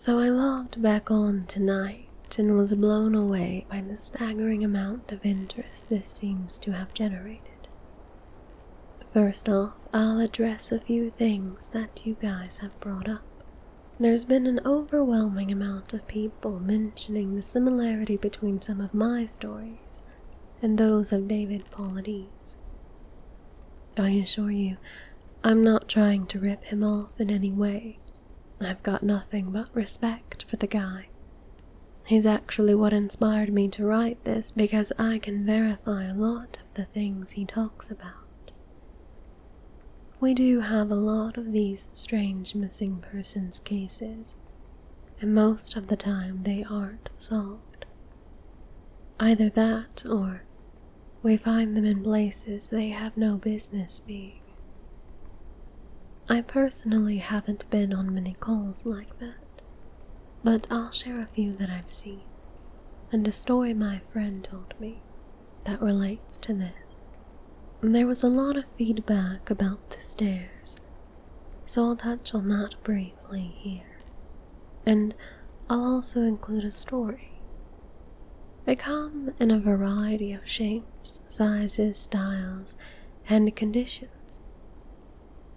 So I logged back on tonight and was blown away by the staggering amount of interest this seems to have generated. First off, I'll address a few things that you guys have brought up. There's been an overwhelming amount of people mentioning the similarity between some of my stories and those of David Paulides. I assure you, I'm not trying to rip him off in any way. I've got nothing but respect for the guy. He's actually what inspired me to write this because I can verify a lot of the things he talks about. We do have a lot of these strange missing persons cases, and most of the time they aren't solved. Either that, or we find them in places they have no business being. I personally haven't been on many calls like that, but I'll share a few that I've seen, and a story my friend told me that relates to this. There was a lot of feedback about the stairs, so I'll touch on that briefly here, and I'll also include a story. They come in a variety of shapes, sizes, styles, and conditions.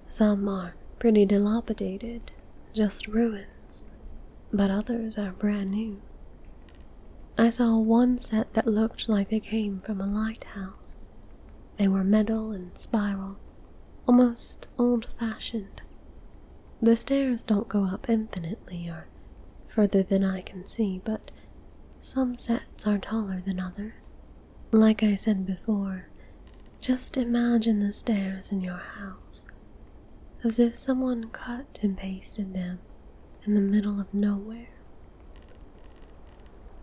Some are pretty dilapidated, just ruins, but others are brand new. I saw one set that looked like they came from a lighthouse. They were metal and spiral, almost old-fashioned. The stairs don't go up infinitely or further than I can see, but some sets are taller than others. Like I said before, just imagine the stairs in your house, as if someone cut and pasted them in the middle of nowhere.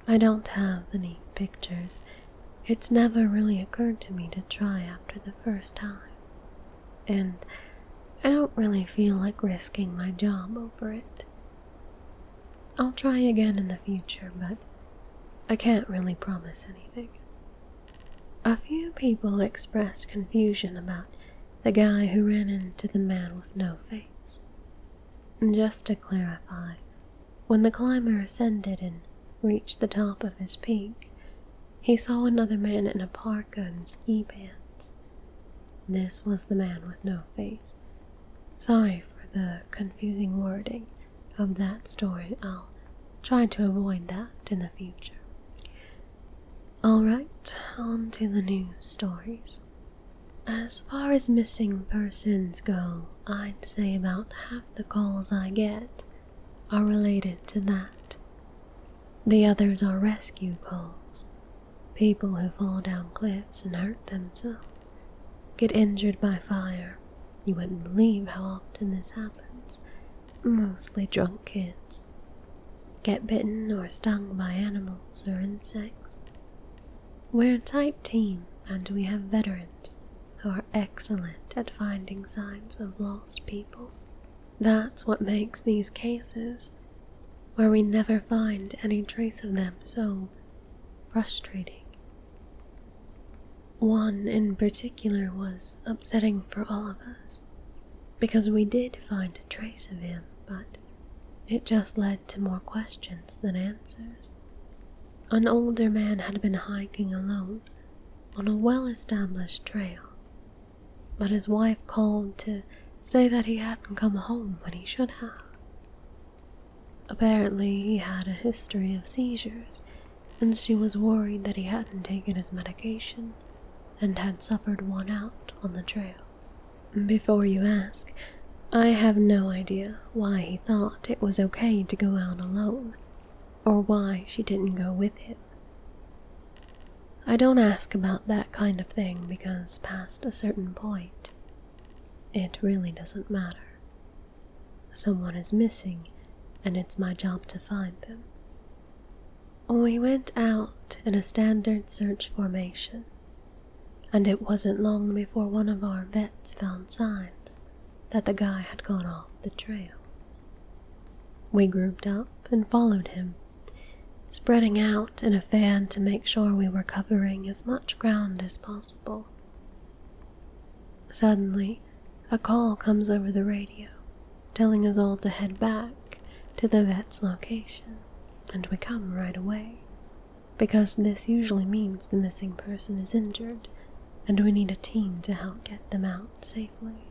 I don't have any pictures. It's never really occurred to me to try after the first time, and I don't really feel like risking my job over it. I'll try again in the future, but I can't really promise anything. A few people expressed confusion about the guy who ran into the man with no face. Just to clarify, when the climber ascended and reached the top of his peak, he saw another man in a parka and ski pants. This was the man with no face. Sorry for the confusing wording of that story. I'll try to avoid that in the future. Alright, on to the news stories. As far as missing persons go, I'd say about half the calls I get are related to that. The others are rescue calls. People who fall down cliffs and hurt themselves, get injured by fire. You wouldn't believe how often this happens. Mostly drunk kids. Get bitten or stung by animals or insects. We're a tight team, and we have veterans who are excellent at finding signs of lost people. That's what makes these cases, where we never find any trace of them, so frustrating. One in particular was upsetting for all of us, because we did find a trace of him, but it just led to more questions than answers. An older man had been hiking alone on a well-established trail, but his wife called to say that he hadn't come home when he should have. Apparently, he had a history of seizures, and she was worried that he hadn't taken his medication and had suffered one out on the trail. Before you ask, I have no idea why he thought it was okay to go out alone, or why she didn't go with him. I don't ask about that kind of thing because past a certain point, it really doesn't matter. Someone is missing, and it's my job to find them. We went out in a standard search formation, and it wasn't long before one of our vets found signs that the guy had gone off the trail. We grouped up and followed him, spreading out in a fan to make sure we were covering as much ground as possible. Suddenly, a call comes over the radio, telling us all to head back to the vet's location, and we come right away, because this usually means the missing person is injured, and we need a team to help get them out safely.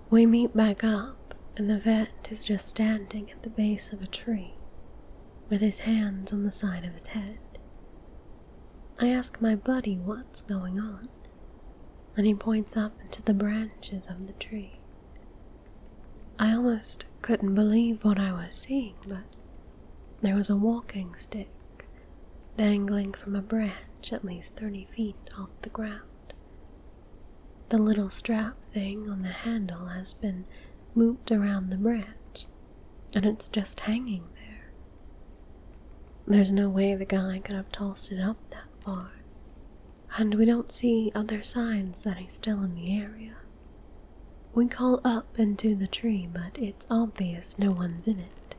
We meet back up, and the vet is just standing at the base of a tree, with his hands on the side of his head. I ask my buddy what's going on, and he points up into the branches of the tree. I almost couldn't believe what I was seeing, but there was a walking stick dangling from a branch at least 30 feet off the ground. The little strap thing on the handle has been looped around the branch, and it's just hanging there. There's no way the guy could have tossed it up that far, and we don't see other signs that he's still in the area. We call up into the tree, but it's obvious no one's in it.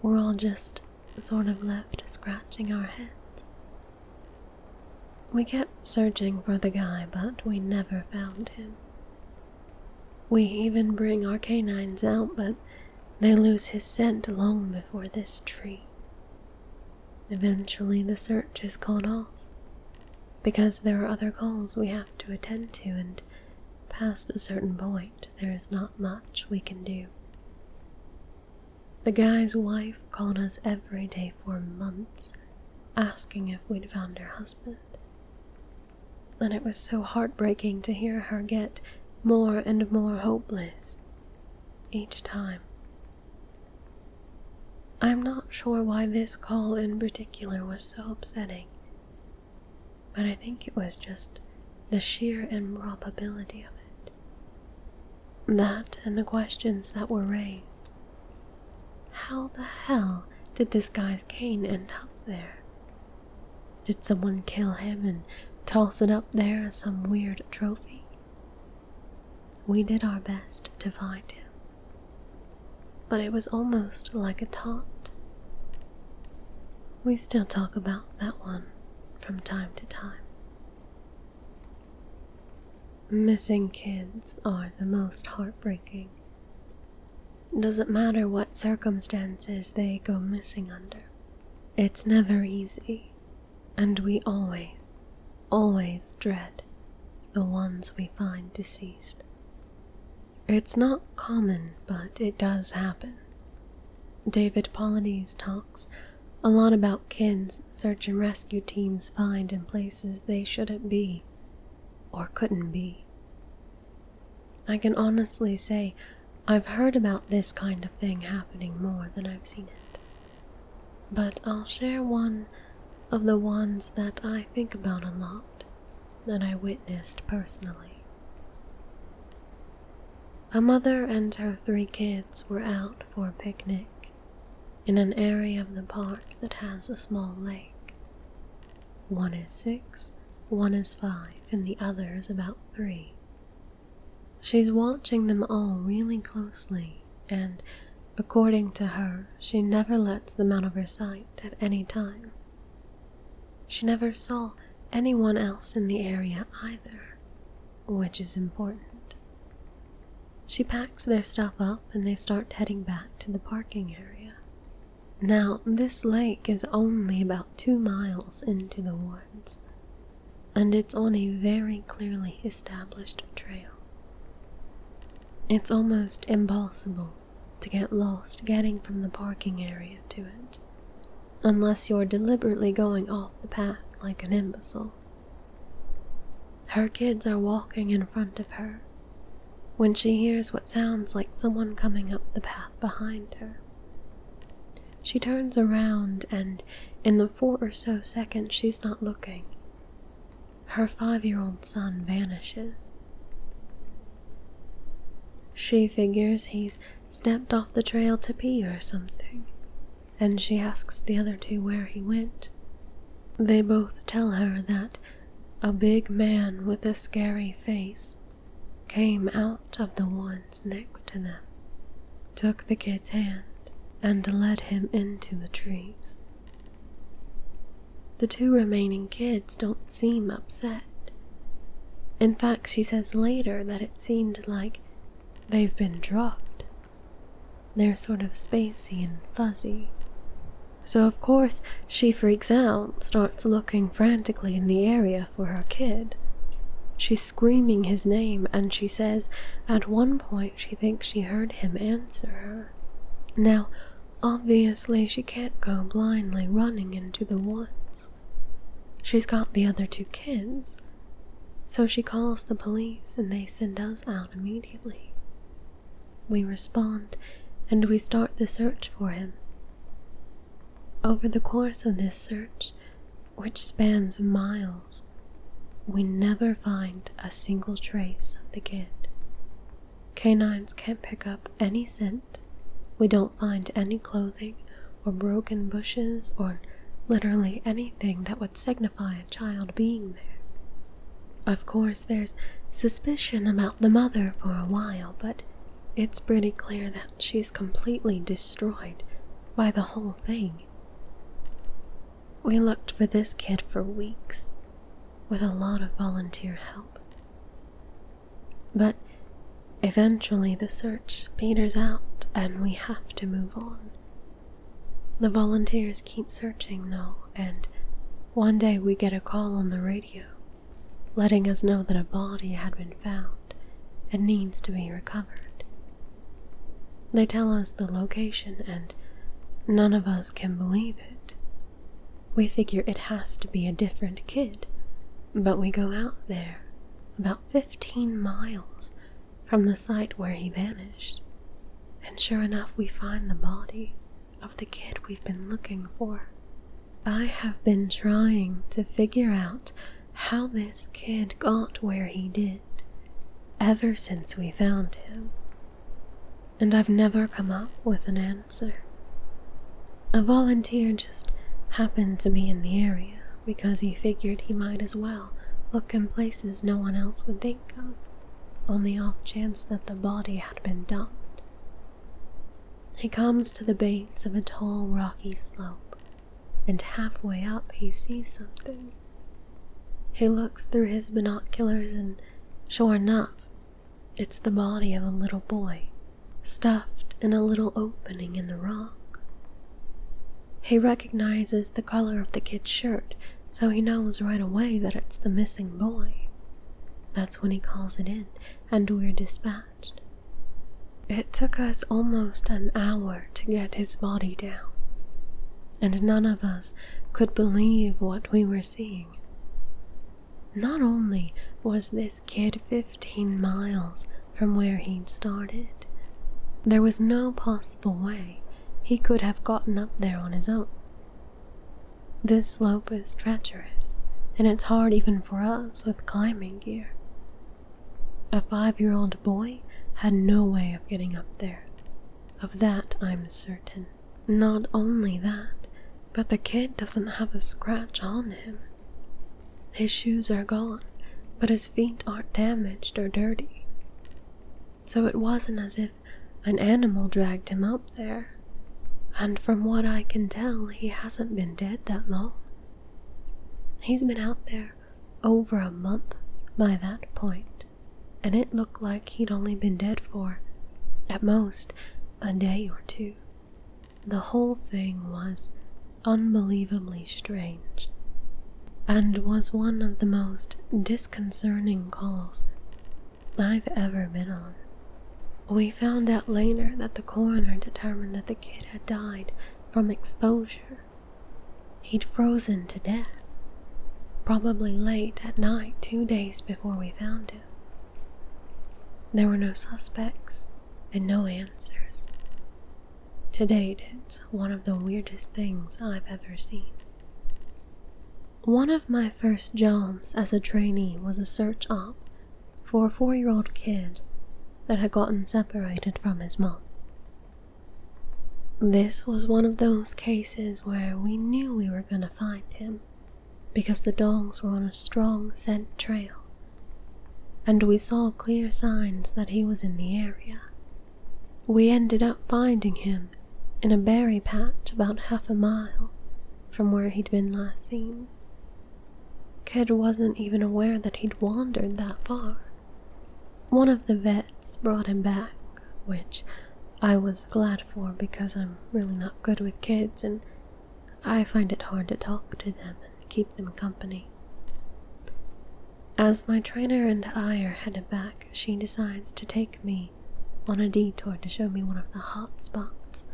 We're all just sort of left scratching our heads. We kept searching for the guy, but we never found him. We even bring our canines out, but they lose his scent long before this tree. Eventually the search is called off, because there are other calls we have to attend to, and past a certain point, there is not much we can do. The guy's wife called us every day for months, asking if we'd found her husband. And it was so heartbreaking to hear her get more and more hopeless each time. I'm not sure why this call in particular was so upsetting, but I think it was just the sheer improbability of it. That and the questions that were raised. How the hell did this guy's cane end up there? Did someone kill him and toss it up there as some weird trophy? We did our best to find him, but it was almost like a taunt. We still talk about that one from time to time. Missing kids are the most heartbreaking. It doesn't matter what circumstances they go missing under. It's never easy, and we always dread the ones we find deceased. It's not common, but it does happen. David Paulides talks a lot about kids search and rescue teams find in places they shouldn't be or couldn't be. I can honestly say I've heard about this kind of thing happening more than I've seen it, but I'll share one of the ones that I think about a lot, that I witnessed personally. A mother and her 3 kids were out for a picnic in an area of the park that has a small lake. One is 6, one is 5, and the other is about 3. She's watching them all really closely, and according to her, she never lets them out of her sight at any time. She never saw anyone else in the area either, which is important. She packs their stuff up and they start heading back to the parking area. Now, this lake is only about 2 miles into the woods, and it's on a very clearly established trail. It's almost impossible to get lost getting from the parking area to it, unless you're deliberately going off the path like an imbecile. Her kids are walking in front of her when she hears what sounds like someone coming up the path behind her. She turns around, and in the 4 or so seconds she's not looking, her 5-year-old son vanishes. She figures he's stepped off the trail to pee or something, and she asks the other 2 where he went. They both tell her that a big man with a scary face came out of the woods next to them, took the kid's hand, and led him into the trees. The 2 remaining kids don't seem upset. In fact, she says later that it seemed like they've been drugged. They're sort of spacey and fuzzy. So of course she freaks out, starts looking frantically in the area for her kid. She's screaming his name, and she says at one point she thinks she heard him answer her. Now, obviously she can't go blindly running into the woods. She's got the other 2 kids, so she calls the police and they send us out immediately. We respond and we start the search for him. Over the course of this search, which spans miles, we never find a single trace of the kid. Canines can't pick up any scent. We don't find any clothing or broken bushes or literally anything that would signify a child being there. Of course, there's suspicion about the mother for a while, but it's pretty clear that she's completely destroyed by the whole thing. We looked for this kid for weeks, with a lot of volunteer help. But eventually the search peters out and we have to move on. The volunteers keep searching though, and one day we get a call on the radio, letting us know that a body had been found and needs to be recovered. They tell us the location and none of us can believe it. We figure it has to be a different kid, but we go out there, about 15 miles from the site where he vanished, and sure enough we find the body of the kid we've been looking for. I have been trying to figure out how this kid got where he did ever since we found him, and I've never come up with an answer. A volunteer just happened to be in the area because he figured he might as well look in places no one else would think of, on the off chance that the body had been dumped. He comes to the base of a tall rocky slope, and halfway up he sees something. He looks through his binoculars and, sure enough, it's the body of a little boy, stuffed in a little opening in the rock. He recognizes the color of the kid's shirt, so he knows right away that it's the missing boy. That's when he calls it in, and we're dispatched. It took us almost an hour to get his body down, and none of us could believe what we were seeing. Not only was this kid 15 miles from where he'd started, there was no possible way he could have gotten up there on his own. This slope is treacherous, and it's hard even for us with climbing gear. A 5-year-old boy had no way of getting up there. Of that I'm certain. Not only that, but the kid doesn't have a scratch on him. His shoes are gone, but his feet aren't damaged or dirty. So it wasn't as if an animal dragged him up there. And from what I can tell, he hasn't been dead that long. He's been out there over a month by that point, and it looked like he'd only been dead for, at most, a day or 2. The whole thing was unbelievably strange, and was one of the most disconcerting calls I've ever been on. We found out later that the coroner determined that the kid had died from exposure. He'd frozen to death, probably late at night 2 days before we found him. There were no suspects and no answers. To date, it's one of the weirdest things I've ever seen. One of my first jobs as a trainee was a search op for a 4-year-old kid that had gotten separated from his mom. This was one of those cases where we knew we were going to find him because the dogs were on a strong scent trail, and we saw clear signs that he was in the area. We ended up finding him in a berry patch about half a mile from where he'd been last seen. Kid wasn't even aware that he'd wandered that far. One of the vets brought him back, which I was glad for because I'm really not good with kids and I find it hard to talk to them and keep them company. As my trainer and I are headed back, she decides to take me on a detour to show me one of the hot spots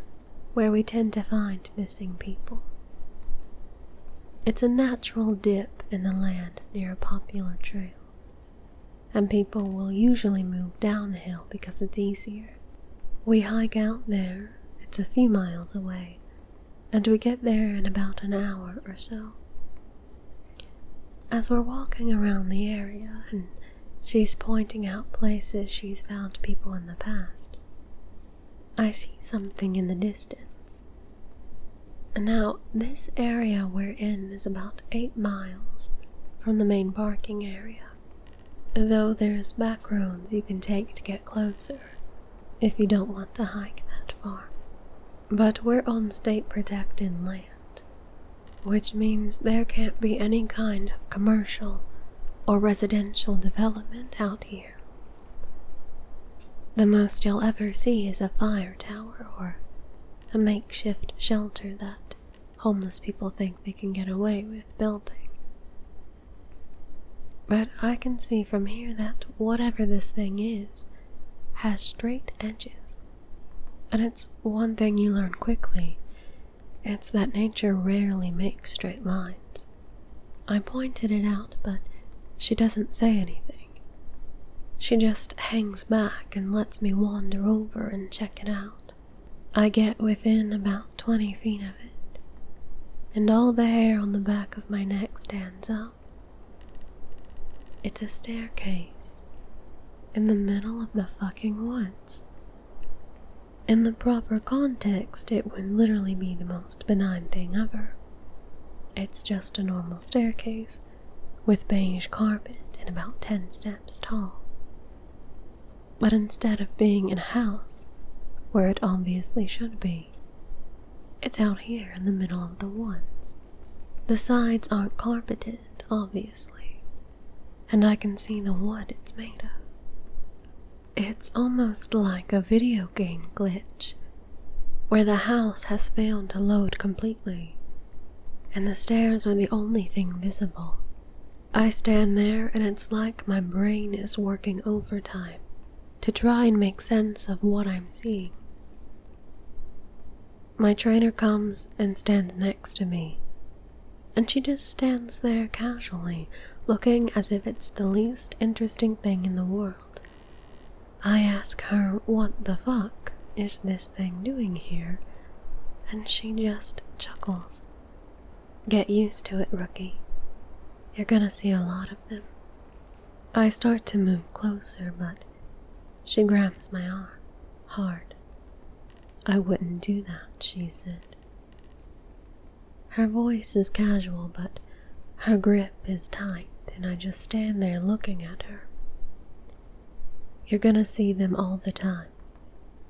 where we tend to find missing people. It's a natural dip in the land near a popular trail, and people will usually move downhill because it's easier. We hike out there, it's a few miles away, and we get there in about an hour or so. As we're walking around the area and she's pointing out places she's found people in the past, I see something in the distance. And now, this area we're in is about 8 miles from the main parking area, though there's back roads you can take to get closer if you don't want to hike that far. But we're on state-protected land, which means there can't be any kind of commercial or residential development out here. The most you'll ever see is a fire tower or a makeshift shelter that homeless people think they can get away with building. But I can see from here that whatever this thing is has straight edges. And it's one thing you learn quickly. It's that nature rarely makes straight lines. I pointed it out, but she doesn't say anything. She just hangs back and lets me wander over and check it out. I get within about 20 feet of it, and all the hair on the back of my neck stands up. It's a staircase in the middle of the fucking woods. In the proper context, it would literally be the most benign thing ever. It's just a normal staircase with beige carpet and about 10 steps tall. But instead of being in a house, where it obviously should be, it's out here in the middle of the woods. The sides aren't carpeted, obviously, and I can see the wood it's made of. It's almost like a video game glitch, where the house has failed to load completely, and the stairs are the only thing visible. I stand there and it's like my brain is working overtime to try and make sense of what I'm seeing. My trainer comes and stands next to me, and she just stands there casually, looking as if it's the least interesting thing in the world. I ask her what the fuck is this thing doing here, and she just chuckles. Get used to it, rookie. You're gonna see a lot of them. I start to move closer, but she grabs my arm hard. I wouldn't do that, she said. Her voice is casual, but her grip is tight, and I just stand there looking at her. You're gonna see them all the time,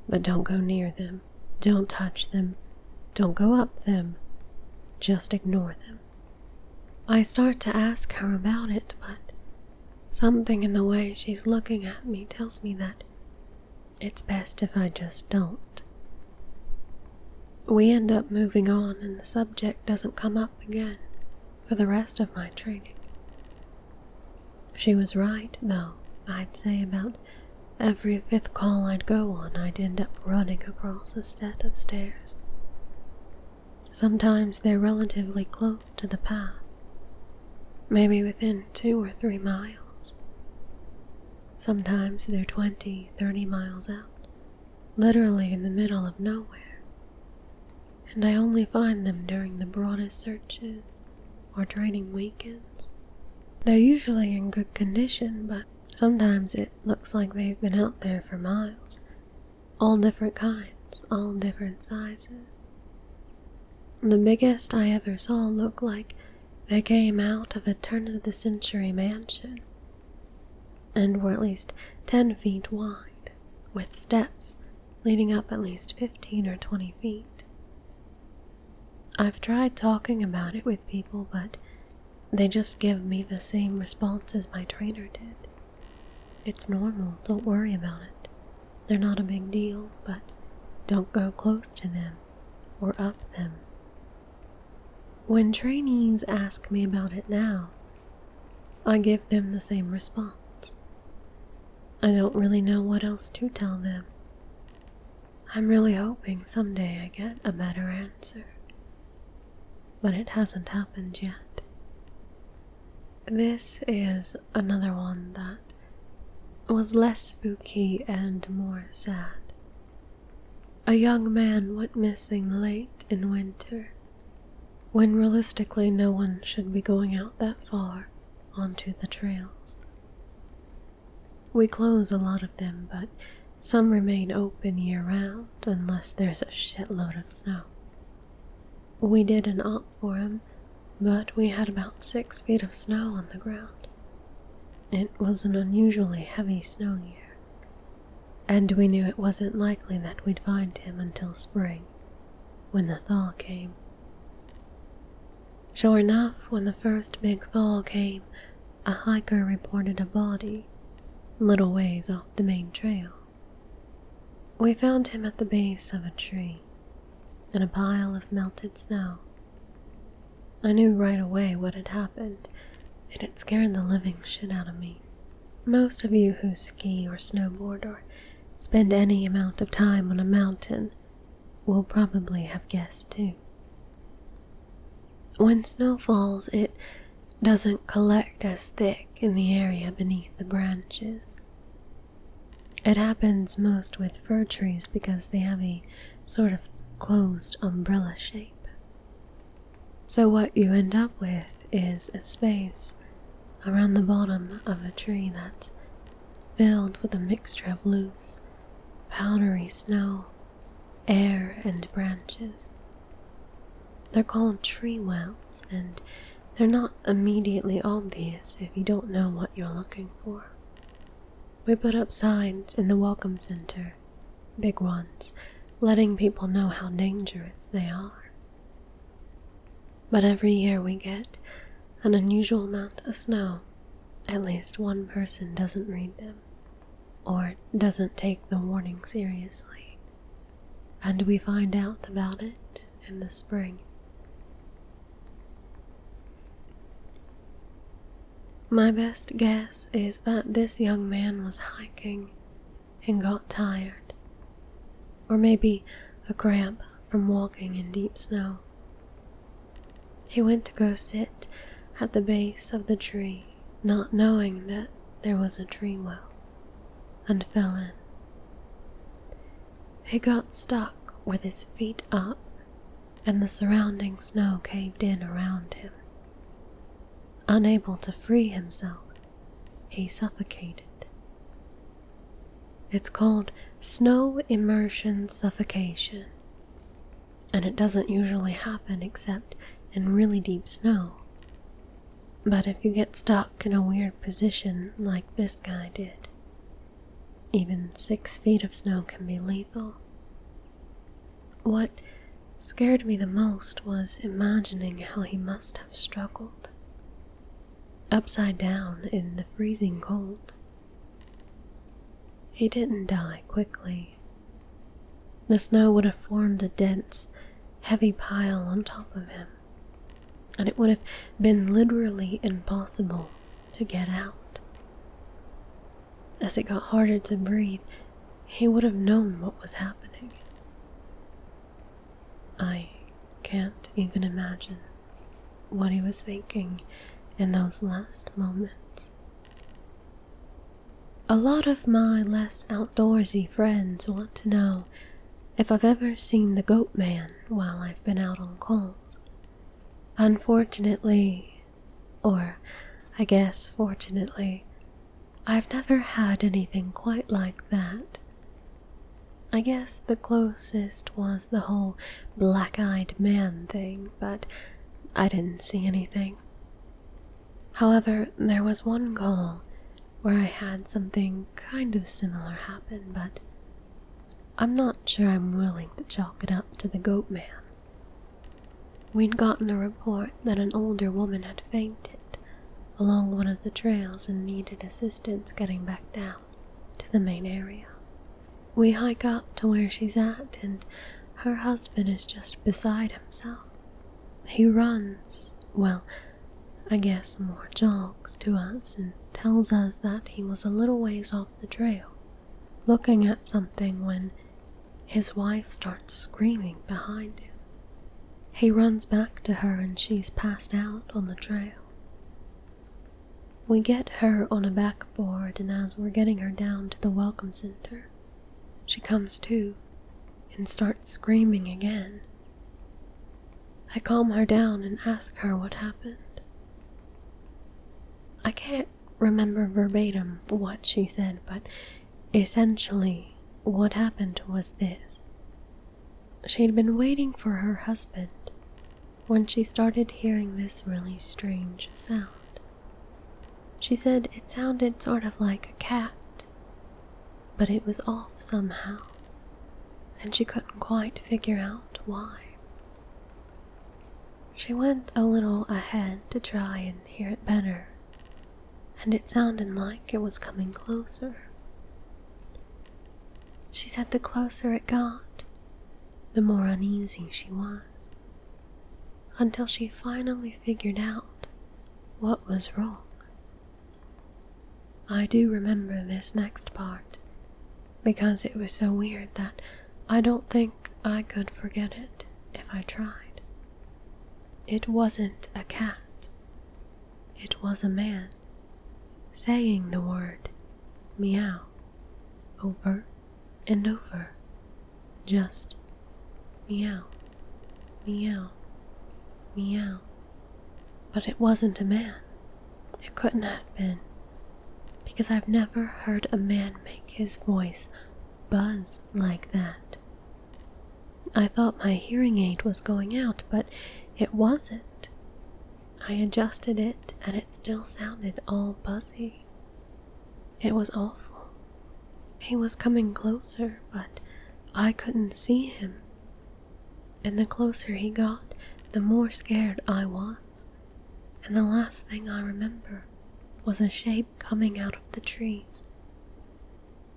but don't go near them, don't touch them, don't go up them, just ignore them. I start to ask her about it, but something in the way she's looking at me tells me that it's best if I just don't. We end up moving on and the subject doesn't come up again for the rest of my training. She was right, though. I'd say about every 5th call I'd go on, I'd end up running across a set of stairs. Sometimes they're relatively close to the path, maybe within 2 or 3 miles. Sometimes they're 20, 30 miles out, literally in the middle of nowhere. And I only find them during the broadest searches or training weekends. They're usually in good condition, but sometimes it looks like they've been out there for miles. All different kinds, all different sizes. The biggest I ever saw looked like they came out of a turn-of-the-century mansion, and were at least 10 feet wide, with steps leading up at least 15 or 20 feet. I've tried talking about it with people, but they just give me the same response as my trainer did. It's normal, don't worry about it. They're not a big deal, but don't go close to them or up them. When trainees ask me about it now, I give them the same response. I don't really know what else to tell them. I'm really hoping someday I get a better answer, but it hasn't happened yet. This is another one that was less spooky and more sad. A young man went missing late in winter, when realistically no one should be going out that far onto the trails. We close a lot of them, but some remain open year-round unless there's a shitload of snow. We did an op for him, but we had about 6 feet of snow on the ground. It was an unusually heavy snow year, and we knew it wasn't likely that we'd find him until spring, when the thaw came. Sure enough, when the first big thaw came, a hiker reported a body, little ways off the main trail. We found him at the base of a tree, in a pile of melted snow. I knew right away what had happened, and it scared the living shit out of me. Most of you who ski or snowboard or spend any amount of time on a mountain will probably have guessed too. When snow falls, it doesn't collect as thick in the area beneath the branches. It happens most with fir trees because they have a sort of closed umbrella shape. So what you end up with is a space around the bottom of a tree that's filled with a mixture of loose, powdery snow, air, and branches. They're called tree wells, and they're not immediately obvious if you don't know what you're looking for. We put up signs in the welcome center, big ones, letting people know how dangerous they are. But every year we get an unusual amount of snow. At least one person doesn't read them, or doesn't take the warning seriously, and we find out about it in the spring. My best guess is that this young man was hiking and got tired, or maybe a cramp from walking in deep snow. He went to go sit at the base of the tree, not knowing that there was a tree well, and fell in. He got stuck with his feet up, and the surrounding snow caved in around him. Unable to free himself, he suffocated. It's called snow immersion suffocation, and it doesn't usually happen except in really deep snow. But if you get stuck in a weird position like this guy did, even 6 feet of snow can be lethal. What scared me the most was imagining how he must have struggled. Upside down in the freezing cold. He didn't die quickly. The snow would have formed a dense, heavy pile on top of him, and it would have been literally impossible to get out. As it got harder to breathe, he would have known what was happening. I can't even imagine what he was thinking in those last moments. A lot of my less outdoorsy friends want to know if I've ever seen the goat man while I've been out on calls. Unfortunately, or I guess fortunately, I've never had anything quite like that. I guess the closest was the whole black-eyed man thing, but I didn't see anything. However, there was one call where I had something kind of similar happen, but I'm not sure I'm willing to chalk it up to the goat man. We'd gotten a report that an older woman had fainted along one of the trails and needed assistance getting back down to the main area. We hike up to where she's at, and her husband is just beside himself. He runs, well, I guess more jogs to us and tells us that he was a little ways off the trail, looking at something when his wife starts screaming behind him. He runs back to her and she's passed out on the trail. We get her on a backboard, and as we're getting her down to the welcome center, she comes to and starts screaming again. I calm her down and ask her what happened. I can't remember verbatim what she said, but essentially what happened was this. She'd been waiting for her husband when she started hearing this really strange sound. She said it sounded sort of like a cat, but it was off somehow, and she couldn't quite figure out why. She went a little ahead to try and hear it better, and it sounded like it was coming closer. She said the closer it got, the more uneasy she was, until she finally figured out what was wrong. I do remember this next part, because it was so weird that I don't think I could forget it if I tried. It wasn't a cat. It was a man saying the word meow over and over. Just meow, meow, meow. But it wasn't a man. It couldn't have been, because I've never heard a man make his voice buzz like that. I thought my hearing aid was going out, but it wasn't. I adjusted it and it still sounded all buzzy. It was awful. He was coming closer, but I couldn't see him. And the closer he got, the more scared I was. And the last thing I remember was a shape coming out of the trees.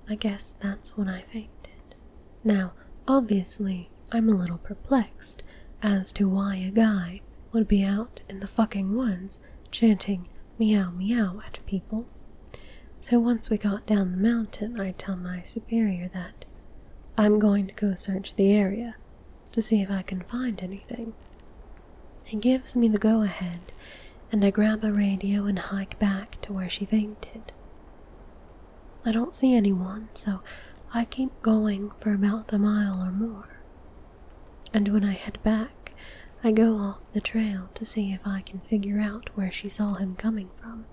I guess that's when I fainted. Now, obviously, I'm a little perplexed as to why a guy would be out in the fucking woods chanting meow meow at people. So once we got down the mountain, I tell my superior that I'm going to go search the area to see if I can find anything. He gives me the go-ahead, and I grab a radio and hike back to where she fainted. I don't see anyone, so I keep going for about a mile or more. And when I head back, I go off the trail to see if I can figure out where she saw him coming from.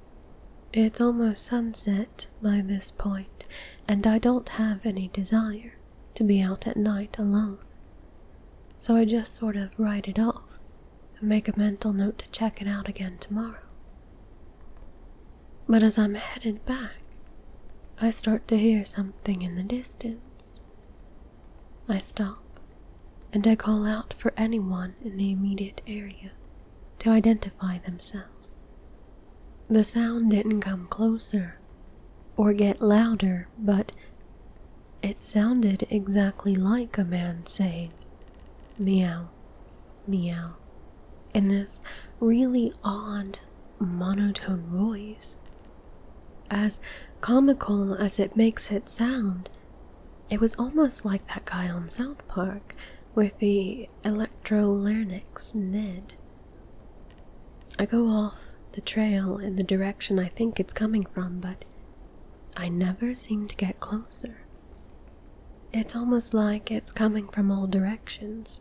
It's almost sunset by this point, and I don't have any desire to be out at night alone. So I just sort of write it off and make a mental note to check it out again tomorrow. But as I'm headed back, I start to hear something in the distance. I stop, and I call out for anyone in the immediate area to identify themselves. The sound didn't come closer or get louder, but it sounded exactly like a man saying meow, meow, in this really odd, monotone voice. As comical as it makes it sound, it was almost like that guy on South Park with the electrolarynx Ned. I go off the trail in the direction I think it's coming from, but I never seem to get closer. It's almost like it's coming from all directions.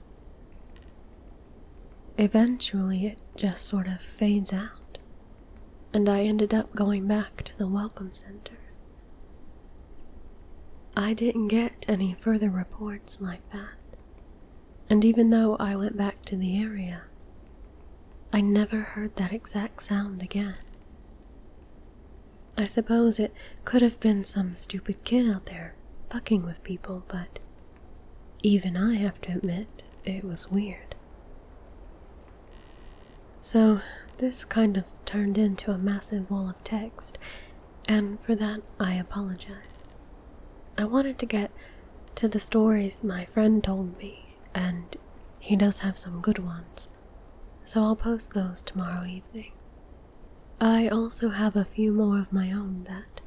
Eventually, it just sort of fades out, and I ended up going back to the welcome center. I didn't get any further reports like that, and even though I went back to the area, I never heard that exact sound again. I suppose it could have been some stupid kid out there fucking with people, but even I have to admit it was weird. So this kind of turned into a massive wall of text, and for that I apologize. I wanted to get to the stories my friend told me, and he does have some good ones, so I'll post those tomorrow evening. I also have a few more of my own that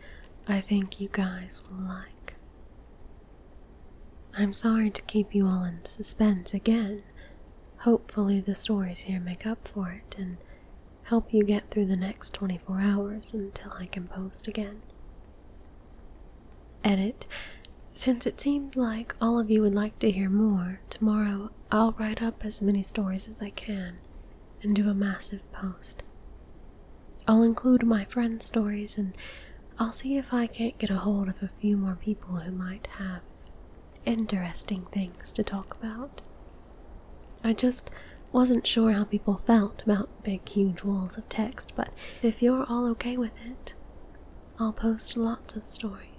I think you guys will like. I'm sorry to keep you all in suspense again. Hopefully the stories here make up for it and help you get through the next 24 hours until I can post again. Edit. Since it seems like all of you would like to hear more, tomorrow I'll write up as many stories as I can and do a massive post. I'll include my friends' stories, and I'll see if I can't get a hold of a few more people who might have interesting things to talk about. I just wasn't sure how people felt about big, huge walls of text, but if you're all okay with it, I'll post lots of stories.